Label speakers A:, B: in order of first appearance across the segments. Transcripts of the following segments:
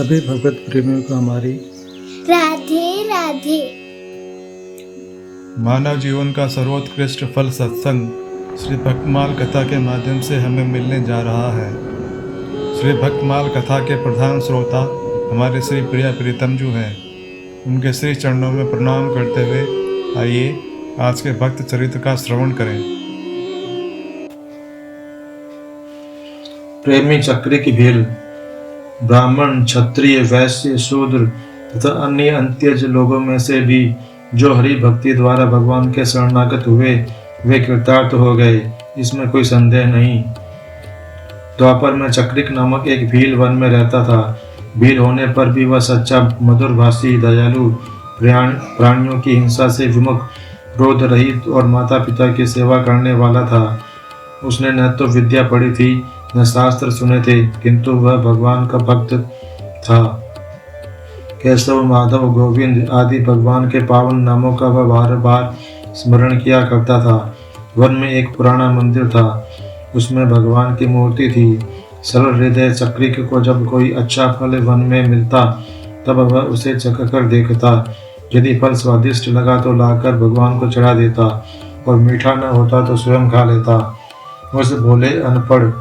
A: सभी भगवत प्रेमियों को हमारी
B: राधे राधे।
C: मानव जीवन का सर्वोत्कृष्ट फल सत्संग श्री भक्तमाल कथा के माध्यम से हमें मिलने जा रहा है। श्री भक्तमाल कथा के प्रधान श्रोता हमारे श्री प्रिया प्रीतम जी हैं। उनके श्री चरणों में प्रणाम करते हुए आइए आज के भक्त चरित्र का श्रवण करें।
D: प्रेमी चक्री की भील। ब्राह्मण, क्षत्रिय, वैश्य, शूद्र तथा अन्य अंत्यज लोगों में से भी जो हरि भक्ति द्वारा भगवान के शरणागत हुए वे कृतार्थ हो गए, इसमें कोई संदेह नहीं। द्वापर में चक्रिक नामक एक भील वन में रहता था। भील होने पर भी वह सच्चा, मधुरभाषी, दयालु, प्राणियों की हिंसा से विमुख, क्रोध रहित और माता पिता की सेवा करने वाला था। उसने न तो विद्या पढ़ी थी न शास्त्र सुने थे, किंतु वह भगवान का भक्त था। केशव, माधव, गोविंद आदि भगवान के पावन नामों का वह बार बार स्मरण किया करता था। वन में एक पुराना मंदिर था, उसमें भगवान की मूर्ति थी। सरल हृदय चक्रिक को जब कोई अच्छा फल वन में मिलता तब वह उसे चखकर देखता। यदि फल स्वादिष्ट लगा तो लाकर भगवान को चढ़ा देता और मीठा न होता तो स्वयं खा लेता। उस भोले अनपढ़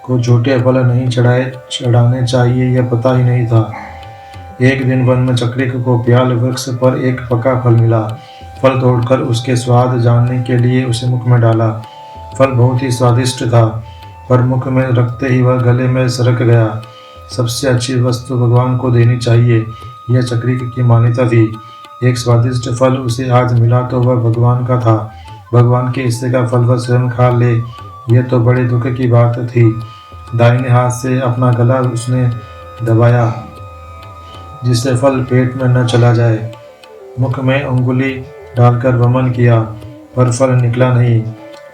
D: को झूठे फल नहीं चढ़ाने चाहिए यह पता ही नहीं था। एक दिन वन में चक्रिक को प्याल वृक्ष पर एक पका फल मिला। फल तोड़कर उसके स्वाद जानने के लिए उसे मुख में डाला। फल बहुत ही स्वादिष्ट था, पर मुख में रखते ही वह गले में सरक गया। सबसे अच्छी वस्तु भगवान को देनी चाहिए, यह चक्रिक की मान्यता थी। एक स्वादिष्ट फल उसे आज मिला तो वह भगवान का था। भगवान के हिस्से का फल वह स्वयं खा ले, यह तो बड़े दुख की बात थी। दाहिने हाथ से अपना गला उसने दबाया जिससे फल पेट में न चला जाए। मुख में अंगुली डालकर वमन किया, पर फल निकला नहीं।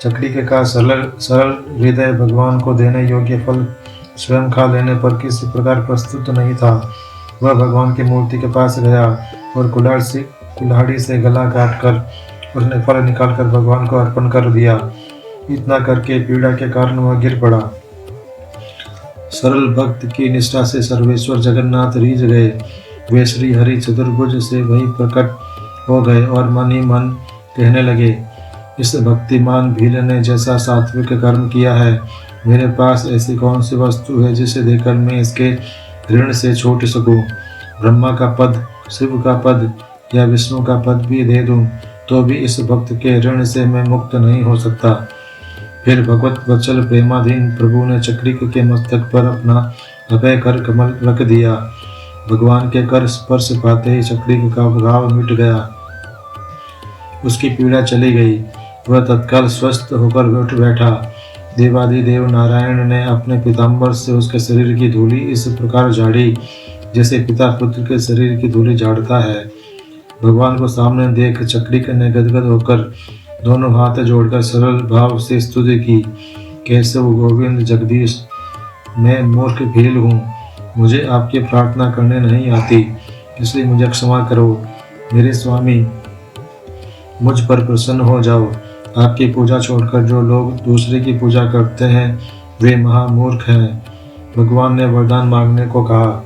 D: चक्रिक का सरल हृदय भगवान को देने योग्य फल स्वयं खा लेने पर किसी प्रकार प्रस्तुत नहीं था। वह भगवान की मूर्ति के पास गया और कुल्हाड़ी से गला काटकर उसने फल निकालकर भगवान को अर्पण कर दिया। इतना करके पीड़ा के कारण वह गिर पड़ा। सरल भक्त की निष्ठा से सर्वेश्वर जगन्नाथ रीझ गए। वे श्री हरि चतुर्भुज से वही प्रकट हो गए और मन ही मन कहने लगे, इस भक्तिमान भील ने जैसा सात्विक कर्म किया है, मेरे पास ऐसी कौन सी वस्तु है जिसे देकर मैं इसके ऋण से छूट सकूं। ब्रह्मा का पद, शिव का पद या विष्णु का पद भी दे दूं तो भी इस भक्त के ऋण से मैं मुक्त नहीं हो सकता। फिर भगवत वत्सल प्रेमाधीन प्रभु ने चक्रिक के मस्तक पर अपना अभय कर कमल रख दिया। भगवान के कर स्पर्श पाते ही चक्रिक का घाव मिट गया, उसकी पीड़ा चली गई। वह तत्काल स्वस्थ होकर उठ बैठा। देवादिदेव नारायण ने अपने पीताम्बर से उसके शरीर की धूली इस प्रकार झाड़ी जैसे पिता पुत्र के शरीर की धूली झाड़ता है। भगवान को सामने देख चक्रिक ने गदगद होकर दोनों हाथ जोड़कर सरल भाव से स्तुति की। केशव, गोविंद, जगदीश, मैं मूर्ख भील हूँ, मुझे आपकी प्रार्थना करने नहीं आती, इसलिए मुझे क्षमा करो। मेरे स्वामी, मुझ पर प्रसन्न हो जाओ। आपकी पूजा छोड़कर जो लोग दूसरे की पूजा करते हैं वे महामूर्ख हैं। भगवान ने वरदान मांगने को कहा।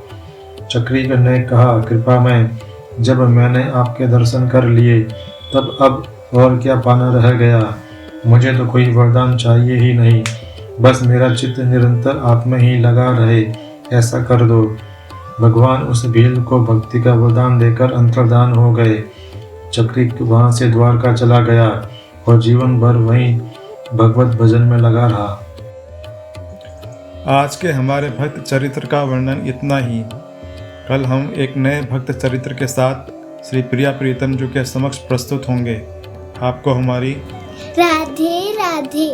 D: चक्रिक ने कहा, कृपा में जब मैंने आपके दर्शन कर लिए तब अब और क्या पाना रह गया। मुझे तो कोई वरदान चाहिए ही नहीं, बस मेरा चित्त निरंतर आप में ही लगा रहे, ऐसा कर दो। भगवान उस भील को भक्ति का वरदान देकर अंतर्धान हो गए। चक्रिक वहां से द्वारका चला गया और जीवन भर वहीं भगवत भजन में लगा रहा।
C: आज के हमारे भक्त चरित्र का वर्णन इतना ही। कल हम एक नए भक्त चरित्र के साथ श्री प्रिया प्रीतम जी के समक्ष प्रस्तुत होंगे। आपको हमारी
B: राधे राधे।